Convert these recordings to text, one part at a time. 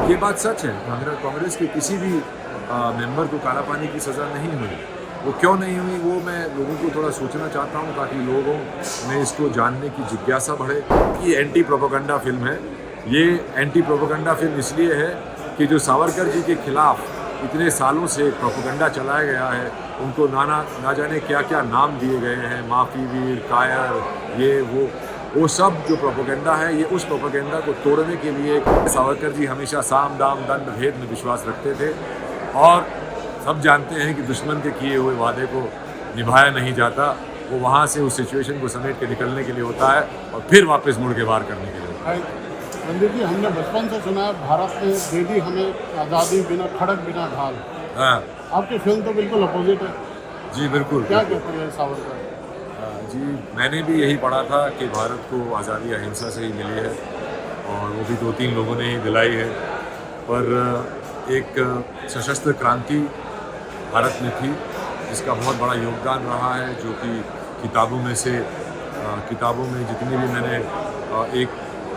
ये बात सच है। कांग्रेस के किसी भी मेंबर को काला पानी की सज़ा नहीं हुई। वो क्यों नहीं हुई वो मैं लोगों को थोड़ा सोचना चाहता हूँ, ताकि लोगों में इसको जानने की जिज्ञासा बढ़े। कि एंटी प्रोपेगेंडा फिल्म है। ये एंटी प्रोपेगेंडा फिल्म इसलिए है कि जो सावरकर जी के खिलाफ इतने सालों से प्रोपेगेंडा चलाया गया है, उनको ना जाने क्या क्या नाम दिए गए हैं, माफ़ी वीर, कायर, ये वो सब जो प्रोपेगेंडा है, ये उस प्रोपेगेंडा को तोड़ने के लिए सावरकर जी हमेशा साम दाम दंड भेद में विश्वास रखते थे। और सब जानते हैं कि दुश्मन के किए हुए वादे को निभाया नहीं जाता। वो वहाँ से उस सिचुएशन को समेट के निकलने के लिए होता है और फिर वापस मुड़ के वार करने के लिए होता है। रणदीप जी, हमने बचपन से सुना है भारत ने दे दी हमें आज़ादी बिना खड़क बिना ढाल। हाँ आपकी फिल्म तो बिल्कुल अपोजिट है। जी बिल्कुल। क्या कहते हैं सावरकर जी, मैंने भी यही पढ़ा था कि भारत को आज़ादी अहिंसा से ही मिली है, और वो भी 2-3 लोगों ने ही दिलाई है। पर एक सशस्त्र क्रांति भारत में थी जिसका बहुत बड़ा योगदान रहा है, जो कि किताबों में जितनी भी मैंने एक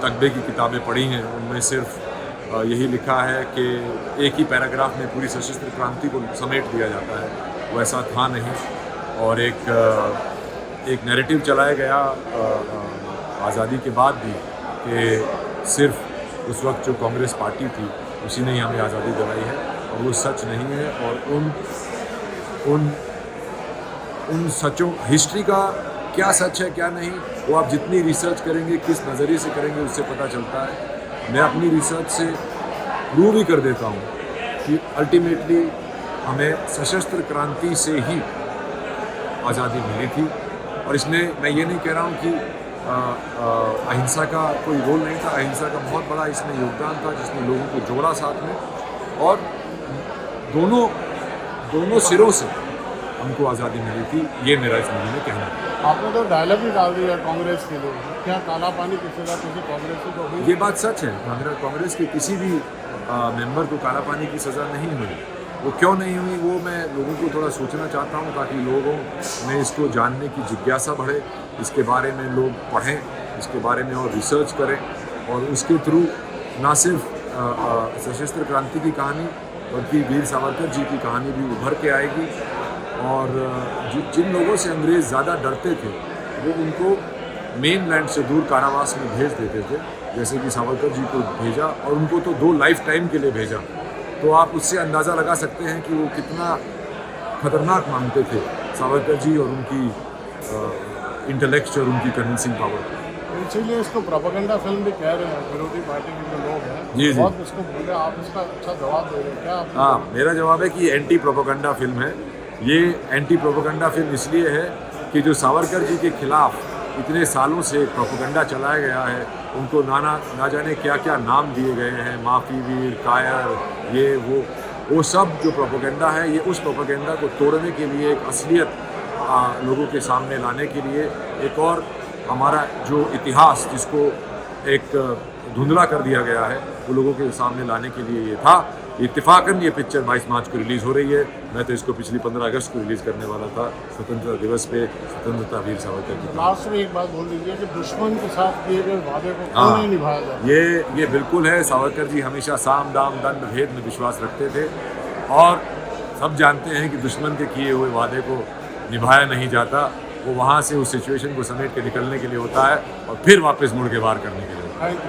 तकबे की किताबें पढ़ी हैं, उनमें सिर्फ यही लिखा है कि एक ही पैराग्राफ में पूरी सशस्त्र क्रांति को समेट दिया जाता है। वो ऐसा था नहीं। और एक नैरेटिव चलाया गया आज़ादी के बाद भी कि सिर्फ उस वक्त जो कांग्रेस पार्टी थी उसी ने ही हमें आज़ादी दिलाई है, और वो सच नहीं है। और उन सचों, हिस्ट्री का क्या सच है क्या नहीं, वो आप जितनी रिसर्च करेंगे, किस नज़रिए से करेंगे, उससे पता चलता है। मैं अपनी रिसर्च से प्रूव ही कर देता हूँ कि अल्टीमेटली हमें सशस्त्र क्रांति से ही आज़ादी मिली थी। और इसमें मैं ये नहीं कह रहा हूँ कि अहिंसा का कोई रोल नहीं था। अहिंसा का बहुत बड़ा इसमें योगदान था, जिसने लोगों को जोड़ा साथ में, और दोनों सिरों से हमको आज़ादी मिली थी। ये मेरा इस मूवी में कहना है। आपने तो डायलॉग भी डाल दिया कांग्रेस के लोग, क्या काला पानी की सज़ा किसी कांग्रेसी को हुई? ये बात सच है। कांग्रेस के किसी भी मेंबर को काला पानी की सज़ा नहीं हुई। वो क्यों नहीं हुई वो मैं लोगों को थोड़ा सोचना चाहता हूँ, ताकि लोगों में इसको जानने की जिज्ञासा बढ़े, इसके बारे में लोग पढ़ें, इसके बारे में और रिसर्च करें, और उसके थ्रू ना सिर्फ सशस्त्र क्रांति की कहानी बल्कि वीर सावरकर जी की कहानी भी उभर के आएगी। और जिन लोगों से अंग्रेज़ ज़्यादा डरते थे, वो उनको मेन लैंड से दूर कारावास में भेज देते थे, जैसे कि सावरकर जी को भेजा, और उनको तो 2 लाइफ टाइम के लिए भेजा। तो आप उससे अंदाज़ा लगा सकते हैं कि वो कितना खतरनाक मानते थे सावरकर जी और उनकी इंटेलेक्ट और उनकी कन्विंसिंग पावर। इसीलिए इसको प्रोपेगेंडा फिल्म भी कह रहे हैं विरोधी पार्टी के जो लोग हैं। जी। बहुत इसको बोले, आप इसका अच्छा जवाब दे रहे हैं क्या? हाँ, मेरा जवाब है कि एंटी प्रोपेगेंडा फिल्म है। ये एंटी प्रोपेगेंडा फिल्म इसलिए है कि जो सावरकर जी के खिलाफ इतने सालों से प्रोपेगेंडा चलाया गया है, उनको ना जाने क्या क्या नाम दिए गए हैं, माफ़ी वीर, कायर, ये वो सब जो प्रोपेगेंडा है, ये उस प्रोपेगेंडा को तोड़ने के लिए, एक असलियत लोगों के सामने लाने के लिए, एक और हमारा जो इतिहास जिसको एक धुंधला कर दिया गया है, वो लोगों के सामने लाने के लिए ये था। इत्तेफाकन ये पिक्चर 22 मार्च को रिलीज़ हो रही है। मैं तो इसको पिछली 15 अगस्त को रिलीज़ करने वाला था, स्वतंत्रता दिवस पे, स्वतंत्रता वीर सावरकर की। लास्ट में एक बात बोल दीजिए कि दुश्मन के साथ किए गए वादे को क्यों नहीं निभाया जाता? ये बिल्कुल है। सावरकर जी हमेशा साम दाम दंड भेद में विश्वास रखते थे, और सब जानते हैं कि दुश्मन के किए हुए वादे को निभाया नहीं जाता। वो वहाँ से उस सिचुएशन को समेट के निकलने के लिए होता है और फिर वापस मुड़ के वार करने के लिए होता है। Thank you.